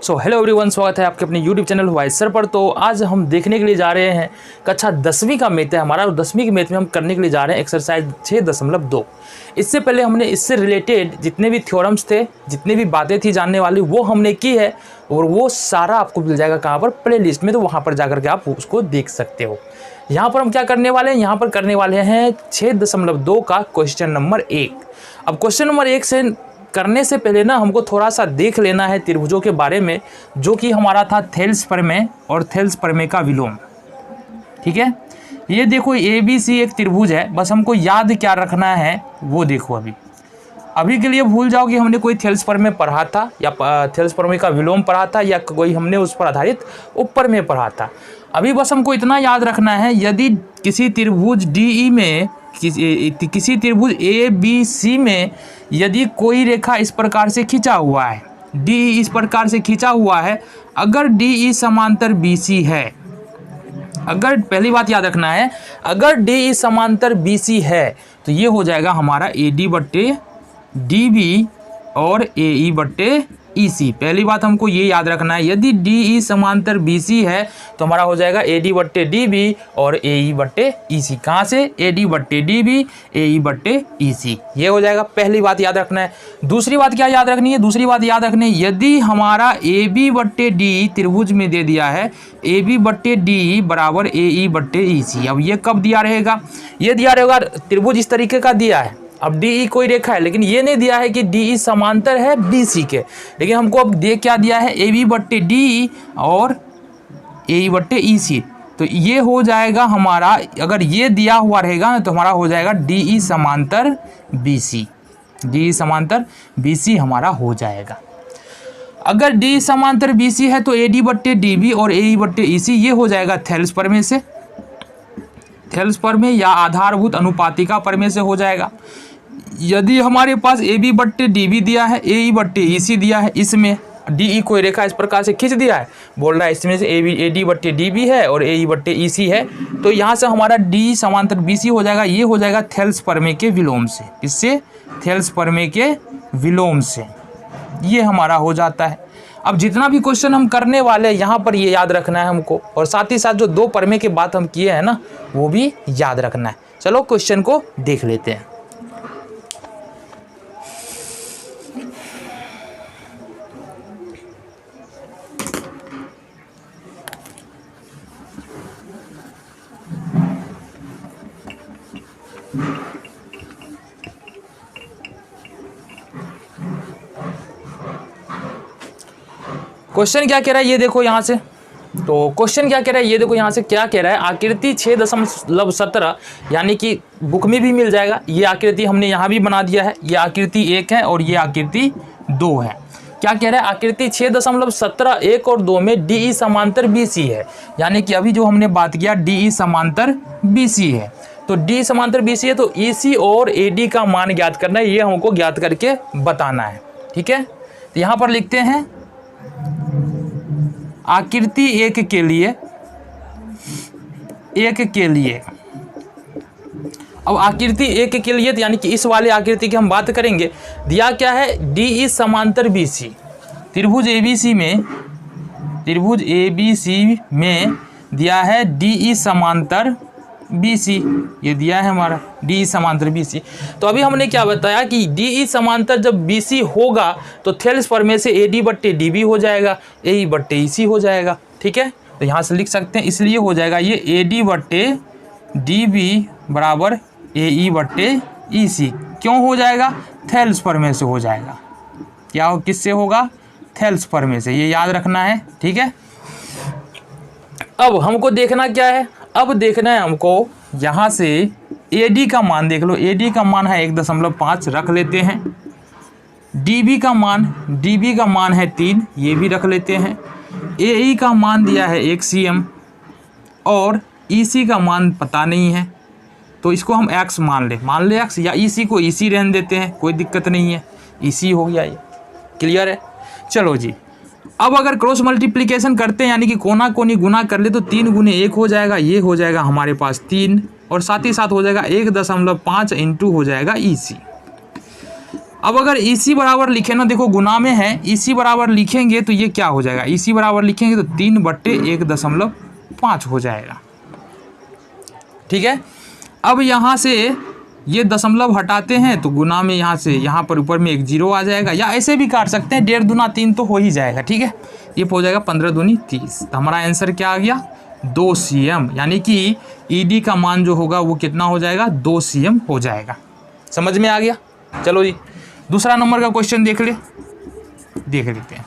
So hello everyone, स्वागत है आपके अपने यूट्यूब चैनल वाइस सर पर। तो आज हम देखने के लिए जा रहे हैं कक्षा 10वीं का मैथ है हमारा, और 10वीं के मैथ में हम करने के लिए जा रहे हैं एक्सरसाइज 6.2। इससे पहले हमने इससे रिलेटेड जितने भी थ्योरम्स थे, जितनी भी बातें थी जानने वाली, वो हमने की है, और वो सारा आपको मिल जाएगा कहाँ पर, प्ले लिस्ट में। तो वहाँ पर जाकर के आप उसको देख सकते हो। यहाँ पर हम क्या करने वाले हैं, यहाँ पर करने वाले हैं 6.2 का क्वेश्चन नंबर 1। अब क्वेश्चन नंबर 1 से करने से पहले ना हमको थोड़ा सा देख लेना है त्रिभुजों के बारे में, जो कि हमारा था थेल्स प्रमेय और थेल्स प्रमेय का विलोम। ठीक है, ये देखो ABC एक त्रिभुज है, बस हमको याद क्या रखना है वो देखो। अभी के लिए भूल जाओ कि हमने कोई थेल्स प्रमेय पढ़ा था या थेल्स प्रमेय का विलोम पढ़ा था या कोई हमने उस पर आधारित उपप्रमेय पढ़ा था। अभी बस हमको इतना याद रखना है, यदि किसी त्रिभुज DE में किसी त्रिभुज ABC में यदि कोई रेखा इस प्रकार से खींचा हुआ है, DE इस प्रकार से खींचा हुआ है, अगर DE समांतर BC है, अगर पहली बात याद रखना है, अगर DE समांतर BC है तो ये हो जाएगा हमारा AD/DB और AE/EC। पहली बात हमको ये याद रखना है, यदि DE समांतर BC है तो हमारा हो जाएगा AD/DB और AE/EC। कहाँ से? AD/DB AE/EC, ये हो जाएगा। पहली बात याद रखना है। दूसरी बात क्या याद रखनी है? दूसरी बात याद रखनी है, यदि हमारा AB/DE त्रिभुज में दे दिया है AB/DE बराबर AE/EC। अब ये कब दिया रहेगा? ये दिया रहेगा त्रिभुज इस तरीके का दिया है। अब DE कोई रेखा है, लेकिन ये नहीं दिया है कि DE समांतर है BC के, लेकिन हमको अब दे क्या दिया है, AB/DE और AE/EC। तो ये हो जाएगा हमारा, अगर ये दिया हुआ रहेगा तो हमारा हो जाएगा DE समांतर BC। DE समांतर BC हमारा हो जाएगा। अगर DE समांतर BC है तो AD/DB और AE/EC ये हो जाएगा थेल्स प्रमेय से, थेल्स प्रमेय या आधारभूत अनुपातिका प्रमेय से हो जाएगा। यदि हमारे पास AB/DB दिया है, AE/EC दिया है, इसमें DE कोई रेखा इस प्रकार से खींच दिया है, बोल रहा है इसमें से AD/DB है और AE/EC है, तो यहाँ से हमारा DE समांतर BC हो जाएगा। ये हो जाएगा थेल्स प्रमेय के विलोम से। इससे थेल्स प्रमेय के विलोम से ये हमारा हो जाता है। अब जितना भी क्वेश्चन हम करने वाले हैं यहाँ पर ये याद रखना है हमको, और साथ ही साथ जो 2 प्रमेय की बात हम किए हैं ना, वो भी याद रखना है। चलो क्वेश्चन को देख लेते हैं। क्वेश्चन क्या कह रहा है ये देखो यहाँ से। तो क्वेश्चन क्या कह रहा है ये देखो यहाँ से, क्या कह रहा है, आकृति 6.17, यानी कि बुक में भी मिल जाएगा। ये आकृति हमने यहाँ भी बना दिया है, ये आकृति 1 है और ये आकृति 2 है। क्या कह रहा है, आकृति 6.17 1 और 2 में DE समांतर BC है, यानी कि अभी जो हमने बात किया DE समांतर BC है। तो DE समांतर BC है तो EC और AD का मान ज्ञात करना है, ये हमको ज्ञात करके बताना है। ठीक है, तो यहाँ पर लिखते हैं आकृति 1 के लिए, अब आकृति 1 के लिए तो यानी कि इस वाले आकृति की हम बात करेंगे। दिया क्या है, DE समांतर BC, त्रिभुज ABC में दिया है DE समांतर BC, ये दिया है हमारा DE समांतर BC। तो अभी हमने क्या बताया कि DE समांतर जब BC होगा तो थेल्स प्रमेय से AD/DB हो जाएगा, AE/EC हो जाएगा। ठीक है, तो यहाँ से लिख सकते हैं, इसलिए हो जाएगा ये AD/DB बराबर AE/EC। क्यों हो जाएगा? थेल्स प्रमेय से हो जाएगा। क्या किससे होगा? थेल्स प्रमेय से, ये याद रखना है। ठीक है, अब हमको देखना क्या है, अब देखना है हमको यहाँ से AD का मान देख लो। AD का मान है 1.5 रख लेते हैं। DB का मान है 3, ये भी रख लेते हैं। AE का मान दिया है 1 cm और EC का मान पता नहीं है, तो इसको हम x मान ले x, या EC को EC रहने देते हैं, कोई दिक्कत नहीं है, EC हो गया। ये क्लियर है। चलो जी, अब अगर क्रॉस मल्टीप्लिकेशन करते हैं, यानी कि कोना कोनी गुना कर ले, तो 3 गुने 1 हो जाएगा, ये हो जाएगा हमारे पास 3, और साथ ही साथ हो जाएगा 1.5 इंटू हो जाएगा EC। अब अगर EC बराबर लिखे ना, देखो गुना में है, EC बराबर लिखेंगे तो ये क्या हो जाएगा, EC बराबर लिखेंगे तो 3/1.5 हो जाएगा। ठीक है, अब यहाँ से ये दशमलव हटाते हैं तो गुना में यहाँ से यहाँ पर ऊपर में एक 0 आ जाएगा, या ऐसे भी काट सकते हैं, 1.5 दूना 3 तो हो ही जाएगा। ठीक है, ये हो जाएगा 15 दूनी 30। तो हमारा आंसर क्या आ गया, 2 cm, यानी कि ED का मान जो होगा वो कितना हो जाएगा, 2 cm हो जाएगा। समझ में आ गया। चलो जी, दूसरा नंबर का क्वेश्चन देख लेते हैं।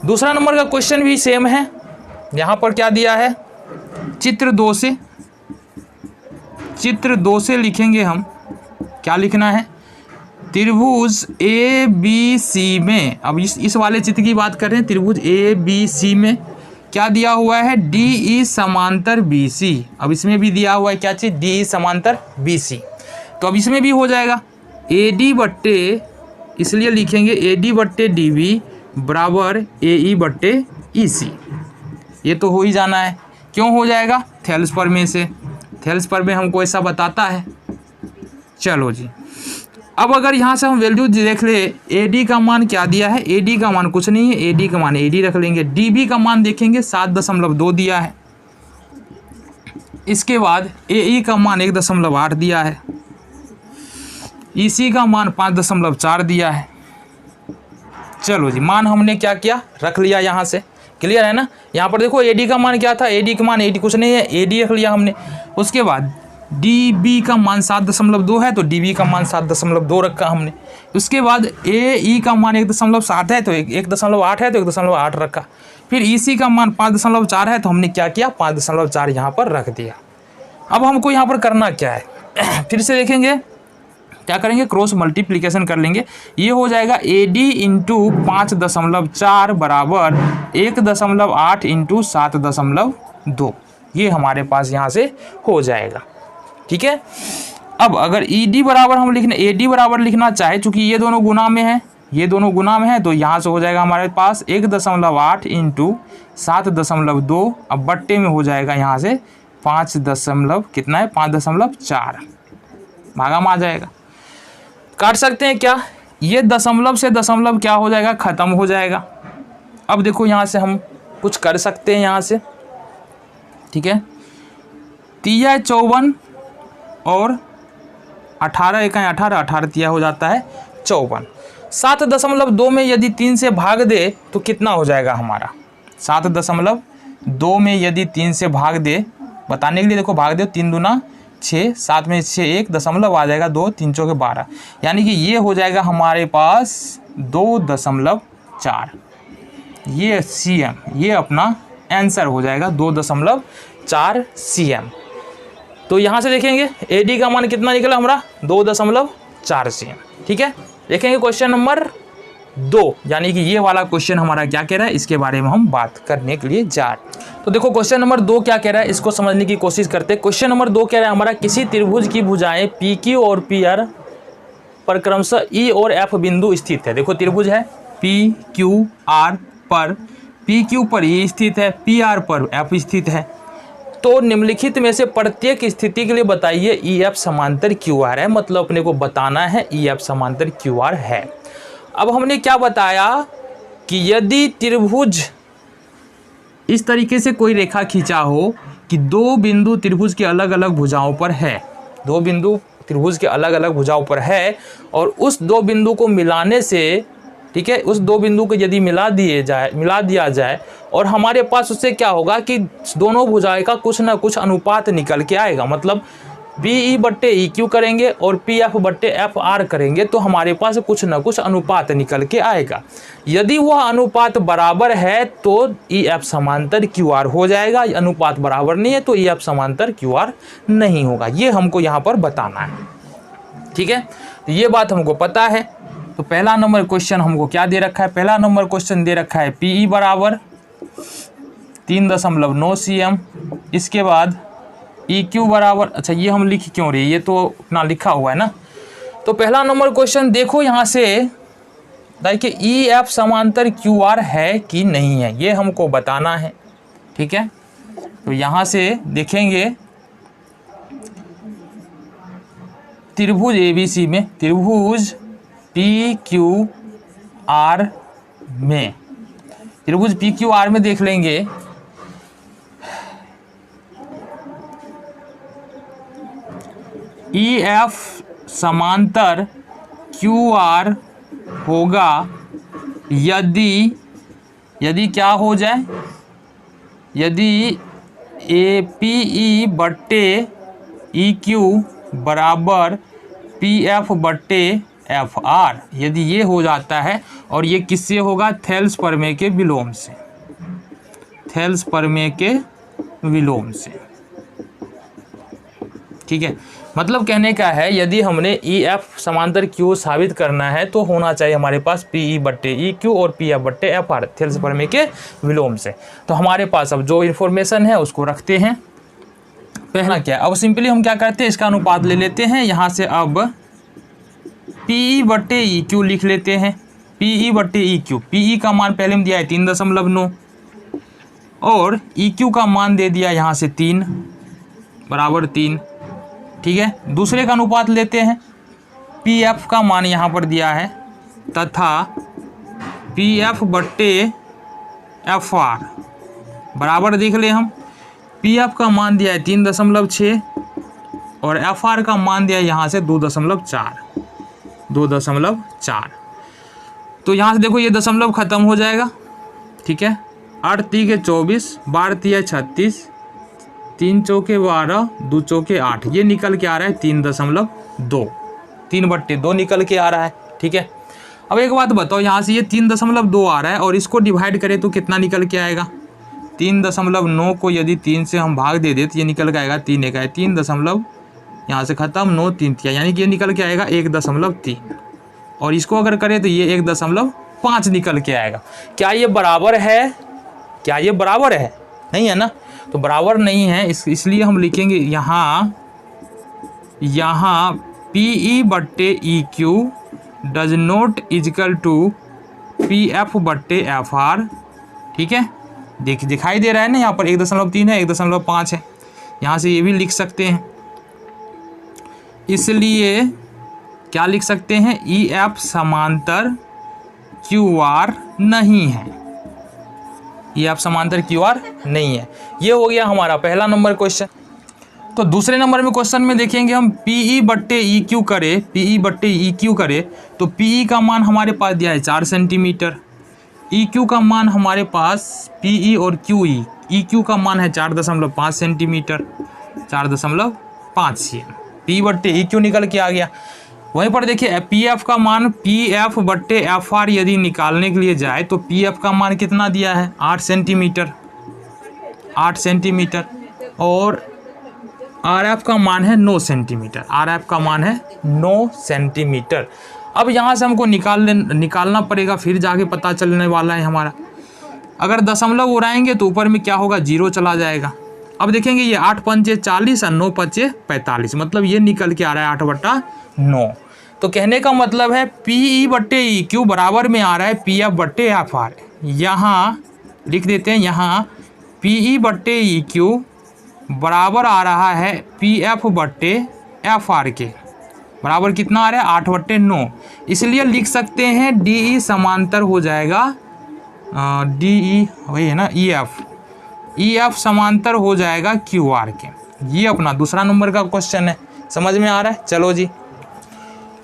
दूसरा नंबर का क्वेश्चन भी सेम है। यहाँ पर क्या दिया है, चित्र 2 से लिखेंगे हम, क्या लिखना है, त्रिभुज ABC में, अब इस वाले चित्र की बात कर रहे हैं, त्रिभुज ABC में क्या दिया हुआ है, DE समांतर BC। अब इसमें भी दिया हुआ है क्या चीज़, DE समांतर BC। तो अब इसमें भी हो जाएगा AD बट्टे, इसलिए लिखेंगे AD/DB बराबर AE/EC। ये तो हो ही जाना है, क्यों हो जाएगा, थेल्स प्रमेय से, थेल्स प्रमेय हमको ऐसा बताता है। चलो जी, अब अगर यहाँ से हम वैल्यू देख ले, AD का मान क्या दिया है, AD का मान कुछ नहीं है, AD का मान AD रख लेंगे। DB का मान देखेंगे 7.2 दिया है। इसके बाद AE का मान 1.8 दिया है। EC का मान 5.4 दिया है। चलो जी, मान हमने क्या किया, रख लिया यहाँ से, क्लियर है ना। यहाँ पर देखो AD का मान क्या था, AD का मान AD कुछ नहीं है, AD रख लिया हमने। उसके बाद DB का मान 7.2 है तो DB का मान 7.2 रखा हमने। उसके बाद AE का मान 1.7 है तो 1.8 है तो 1.8 रखा। फिर EC का मान 5.4 है तो हमने क्या किया, 5.4 यहाँ पर रख दिया। अब हमको यहाँ पर करना क्या है, फिर से देखेंगे क्या करेंगे, क्रॉस मल्टीप्लिकेशन कर लेंगे। ये हो जाएगा AD इंटू 5.4 बराबर 1.8 इंटू 7.2। ये हमारे पास यहाँ से हो जाएगा। ठीक है, अब अगर AD बराबर लिखना चाहे, चूंकि ये दोनों गुना में है, तो यहाँ से हो जाएगा हमारे पास 1.8 इंटू 7.2। अब बट्टे में हो जाएगा यहाँ से 5.4 भागा में आ जाएगा। काट सकते हैं क्या, ये दशमलव से दशमलव क्या हो जाएगा, ख़त्म हो जाएगा। अब देखो यहाँ से हम कुछ कर सकते हैं यहाँ से। ठीक है, 3 54 और 18 1 18, 18 तिया हो जाता है 54। 7.2 में यदि 3 से भाग दे तो कितना हो जाएगा हमारा, 7.2 में यदि 3 से भाग दे, बताने के लिए देखो भाग दे, 3 दूना 6, 7 में 6 1 दशमलव आ जाएगा, 2 3 चौके 12, यानी कि ये हो जाएगा हमारे पास 2.4। ये cm, ये अपना आंसर हो जाएगा 2.4 cm। तो यहाँ से देखेंगे AD का मान कितना निकला हमारा, 2.4 cm। ठीक है, देखेंगे क्वेश्चन नंबर 2, यानी कि ये वाला क्वेश्चन हमारा क्या कह रहा है, इसके बारे में हम बात करने के लिए जा रहे हैं। तो देखो क्वेश्चन नंबर 2 क्या कह रहा है, इसको समझने की कोशिश करते हैं। क्वेश्चन नंबर 2 कह रहा है हमारा, किसी त्रिभुज की भुजाएं PQ और PR पर क्रमशः E और F बिंदु स्थित है। देखो त्रिभुज है PQR पर, PQ पर E स्थित है, PR पर F स्थित है। तो निम्नलिखित में से प्रत्येक स्थिति के लिए बताइए EF समांतर QR है, मतलब अपने को बताना है EF समांतर QR है। अब हमने क्या बताया कि यदि त्रिभुज इस तरीके से कोई रेखा खींचा हो कि 2 बिंदु त्रिभुज के अलग अलग भुजाओं पर है, 2 बिंदु त्रिभुज के अलग अलग भुजाओं पर है, और उस 2 बिंदु को मिलाने से, ठीक है, उस 2 बिंदु को यदि मिला दिया जाए और हमारे पास उससे क्या होगा कि दोनों भुजाएं का कुछ ना कुछ अनुपात निकल के आएगा। मतलब BE/EQ करेंगे और PF/FR करेंगे तो हमारे पास कुछ ना कुछ अनुपात निकल के आएगा। यदि वह अनुपात बराबर है तो EF समांतर QR हो जाएगा, अनुपात बराबर नहीं है तो EF समांतर QR नहीं होगा। ये हमको यहाँ पर बताना है। ठीक है, तो ये बात हमको पता है। तो पहला नंबर क्वेश्चन हमको क्या दे रखा है, पहला नंबर क्वेश्चन दे रखा है PE बराबर 3.9 cm। इसके बाद EQ बराबर, अच्छा ये हम लिख क्यों रहे, ये तो अपना लिखा हुआ है ना। तो पहला नंबर क्वेश्चन देखो यहाँ से, देखिए EF समांतर QR है कि नहीं है, ये हमको बताना है। ठीक है, तो यहाँ से देखेंगे त्रिभुज ABC में, त्रिभुज पी क्यू आर में, त्रिभुज पी क्यू आर में देख लेंगे ई एफ समांतर क्यू आर होगा यदि क्या हो जाए, यदि ए पी ई बट्टे ई क्यू बराबर पी एफ बट्टे एफ आर, यदि ये हो जाता है, और ये किससे होगा, थेल्स प्रमेय के विलोम से, थेल्स प्रमेय के विलोम से। ठीक है, मतलब कहने का है यदि हमने ई एफ समांतर क्यू साबित करना है तो होना चाहिए हमारे पास पी ई बट्टे ई क्यू और पी एफ बट्टे एफ आर, थेल्स प्रमेय के विलोम से। तो हमारे पास अब जो इन्फॉर्मेशन है उसको रखते हैं। पहला क्या, अब सिंपली हम क्या करते हैं, इसका अनुपात ले लेते हैं यहाँ से। अब पी ई बट्टे ई क्यू लिख लेते हैं, पी ई बट्टे ई क्यू, पी ई का मान पहले में दिया है 3.9 और ई क्यू का मान दे दिया यहाँ से 3 बराबर 3। ठीक है, दूसरे का अनुपात लेते हैं, पी एफ का मान यहाँ पर दिया है तथा पी एफ बट्टे एफ आर बराबर देख ले हम, पी एफ का मान दिया है 3.6 और एफ आर का मान दिया है यहाँ से 2.4। तो यहाँ से देखो ये दशमलव खत्म हो जाएगा। ठीक है, 8 3 24, 12 3 36, 3 चौके 12, 2 चौके 8, ये निकल के आ रहा है 3.2, 3/2 निकल के आ रहा है। ठीक है, अब एक बात बताओ, यहाँ से ये 3.2 आ रहा है और इसको डिवाइड करें तो कितना निकल के आएगा, 3.9 को यदि 3 से हम भाग दे दे तो ये निकल के आएगा 3 एक है 3 दशमलव, यहाँ से खत्म 9 3 3, यानी कि ये निकल के आएगा 1.3, और इसको अगर करें तो ये 1.5 निकल के आएगा। क्या ये बराबर है, क्या ये बराबर है, नहीं है ना, तो बराबर नहीं है, इसलिए हम लिखेंगे यहाँ पी ई बट्टे E Q does not equal to P F बट्टे एफ आर। ठीक है, दिखाई दे रहा है ना, यहाँ पर 1.3 है, 1.5 है, यहाँ से ये भी लिख सकते हैं। इसलिए क्या लिख सकते हैं, ई एफ समांतर क्यू आर नहीं है, ई एफ समांतर क्यू आर नहीं है। ये हो गया हमारा पहला नंबर क्वेश्चन। तो दूसरे नंबर में क्वेश्चन में देखेंगे हम, पी ई बट्टे ई क्यू करे, पी ई बट्टे ई क्यू करे तो पी ई का मान हमारे पास दिया है 4 सेंटीमीटर, ई क्यू का मान हमारे पास पी ई और क्यू ई क्यू का मान है 4.5 सेंटीमीटर, 4.5 cm, पी बट्टे ई क्यू निकल के आ गया। वहीं पर देखिए पी एफ का मान पी एफ बट्टे एफ आर यदि निकालने के लिए जाए तो पी एफ का मान कितना दिया है 8 सेंटीमीटर, 8 सेंटीमीटर, और आर एफ का मान है 9 सेंटीमीटर, आर एफ का मान है 9 सेंटीमीटर। अब यहाँ से हमको निकालना पड़ेगा, फिर जाके पता चलने वाला है हमारा। अगर दशमलव उड़ाएंगे तो ऊपर में क्या होगा, 0 चला जाएगा। अब देखेंगे ये 8 पंचे 40 और 9 पंचे 45, मतलब ये निकल के आ रहा है 8/9। तो कहने का मतलब है पी ई बट्टे ई क्यू बराबर में आ रहा है पी एफ बट्टे एफ आर। यहाँ लिख देते हैं, यहाँ पी ई बट्टे ई क्यू बराबर आ रहा है पी एफ बट्टे एफ आर के, बराबर कितना आ रहा है 8/9। इसलिए लिख सकते हैं डी ई समांतर हो जाएगा, डी ई वही है ना, ई एफ समांतर हो जाएगा क्यू आर के। ये अपना दूसरा नंबर का क्वेश्चन है, समझ में आ रहा है। चलो जी,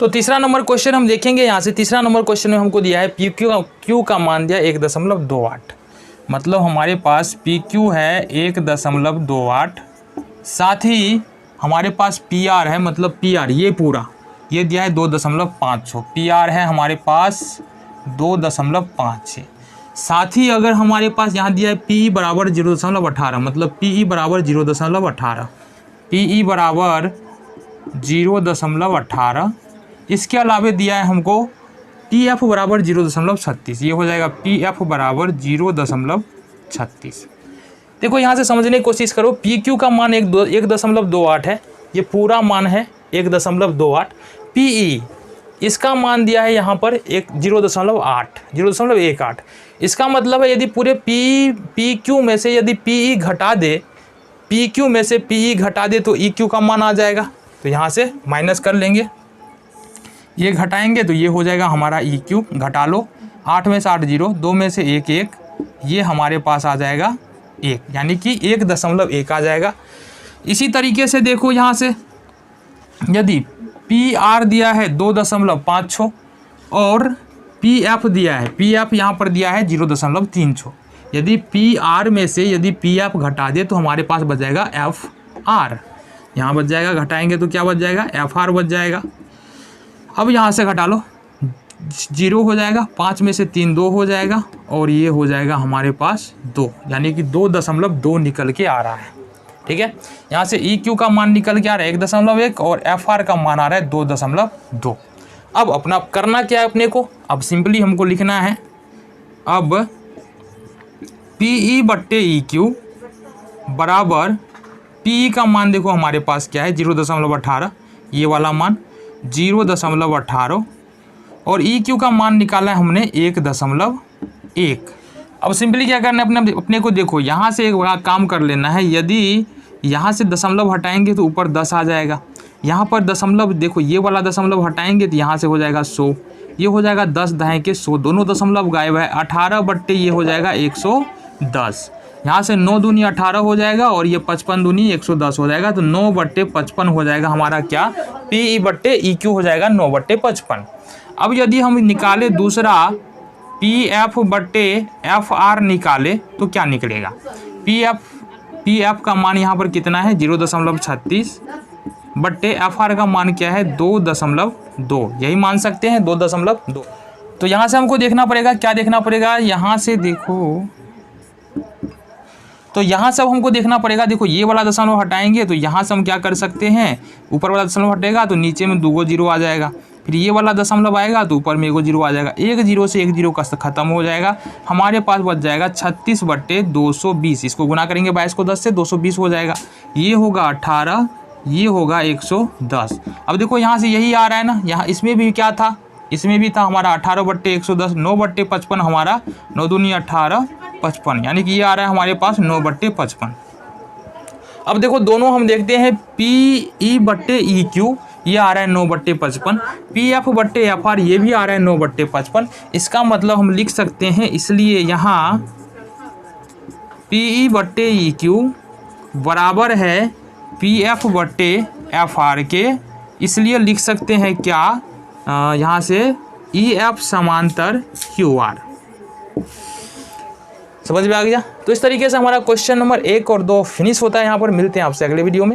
तो तीसरा नंबर क्वेश्चन हम देखेंगे। यहाँ से तीसरा नंबर क्वेश्चन में हमको दिया है पी क्यू का मान दिया 1.28, मतलब हमारे पास पी क्यू है 1.28, साथ ही हमारे पास पी आर है, मतलब पी आर ये पूरा ये दिया है 2.5, पी आर है हमारे पास 2.56। साथ ही अगर हमारे पास यहाँ दिया है पी ई बराबर 0.18, मतलब पी ई बराबर 0.18, पी ई बराबर 0.18। इसके अलावा दिया है हमको पी एफ बराबर 0.36, ये हो जाएगा पी एफ बराबर 0.36। देखो यहाँ से समझने की कोशिश करो, पी क्यू का मान 1.28 है, ये पूरा मान है 1.28। पी ई इसका मान दिया है यहाँ पर 0.8। इसका मतलब है यदि पूरे पी क्यू में से यदि पी ई घटा दे, पी क्यू में से पी ई घटा दे तो ई क्यू का मान आ जाएगा। तो यहाँ से माइनस कर लेंगे, ये घटाएंगे तो ये हो जाएगा हमारा ई क्यू, घटा लो 8 में से 8 जीरो, 2 में से 1 1, ये हमारे पास आ जाएगा 1, यानी कि 1.1 आ जाएगा। इसी तरीके से देखो यहाँ से यदि पी आर दिया है 2.56 और पी एफ दिया है, पी एफ यहाँ पर दिया है 0.36, यदि पी आर में से यदि पी एफ घटा दे तो हमारे पास बच जाएगा एफ आर, यहाँ बच जाएगा, घटाएंगे तो क्या बच जाएगा एफ आर बच जाएगा। अब यहाँ से घटा लो 0 हो जाएगा, 5 में से 3 2 हो जाएगा और ये हो जाएगा हमारे पास 2, यानी कि 2.2 निकल के आ रहा है। ठीक है, यहाँ से ई क्यू का मान निकल के आ रहा है 1.1 और एफ आर का मान आ रहा है 2.2। अब अपना करना क्या है अपने को, अब सिंपली हमको लिखना है अब पी ई बट्टे ई क्यू बराबर पी ई का मान देखो हमारे पास क्या है 0.18, ये वाला मान 0.18 और ई क्यू का मान निकाला है हमने 1.1। अब सिंपली क्या करना है अपने को देखो यहाँ से एक बड़ा काम कर लेना है, यदि यहाँ से दशमलव हटाएंगे तो ऊपर 10 आ जाएगा, यहाँ पर दशमलव देखो ये वाला दशमलव हटाएंगे तो यहाँ से हो जाएगा 100, ये हो जाएगा 10 दहें के 100, दोनों दशमलव गायब है, 18 बट्टे ये हो जाएगा 110, यहाँ से 9 दूनी 18 हो जाएगा और ये 55 दूनी 110 हो जाएगा, तो 9 बट्टे 55 हो जाएगा हमारा क्या पी ई बट्टे ई क्यू हो जाएगा 9 बट्टे 55। अब यदि हम निकाले दूसरा पी एफ बट्टे एफ आर निकाले तो क्या निकलेगा, पी एफ का मान यहाँ पर कितना है 0.36 बट्टे एफ आर का मान क्या है 2.2, यही मान सकते हैं 2.2। तो यहाँ से हमको देखना पड़ेगा, क्या देखना पड़ेगा, यहाँ से देखो तो यहाँ से हमको देखना पड़ेगा, देखो ये वाला दशमलव हटाएंगे तो यहाँ से हम क्या कर सकते हैं, ऊपर वाला दशमलव हटेगा तो नीचे में 2 जीरो आ जाएगा, फिर ये वाला दशमलव आएगा तो ऊपर में 1 जीरो आ जाएगा, 1 जीरो से 1 जीरो का ख़त्म हो जाएगा, हमारे पास बच जाएगा 36 बट्टे 220, इसको गुना करेंगे 22 को 10 से 220 हो जाएगा, ये होगा 18, ये होगा 110। अब देखो यहाँ से यही आ रहा है ना, यहाँ इसमें भी क्या था, इसमें भी था हमारा 18 बट्टे 110, 9 बट्टे 55 हमारा 9 दूनी 18 55, यानी कि ये आ रहा है हमारे पास 9 बट्टे 55। अब देखो दोनों हम देखते हैं पी ई बट्टे ई क्यू ये आ रहा है 9 बट्टे 55, पी एफ बट्टे एफ आर ये भी आ रहा है 9 बट्टे 55, इसका मतलब हम लिख सकते हैं, इसलिए यहाँ पी ई बट्टे ई क्यू बराबर है पी एफ बट्टे एफ आर के, इसलिए लिख सकते हैं क्या यहाँ से ई एफ समांतर क्यू आर। समझ में आ गया। तो इस तरीके से हमारा क्वेश्चन नंबर 1 और 2 फिनिश होता है। यहाँ पर मिलते हैं आपसे अगले वीडियो में।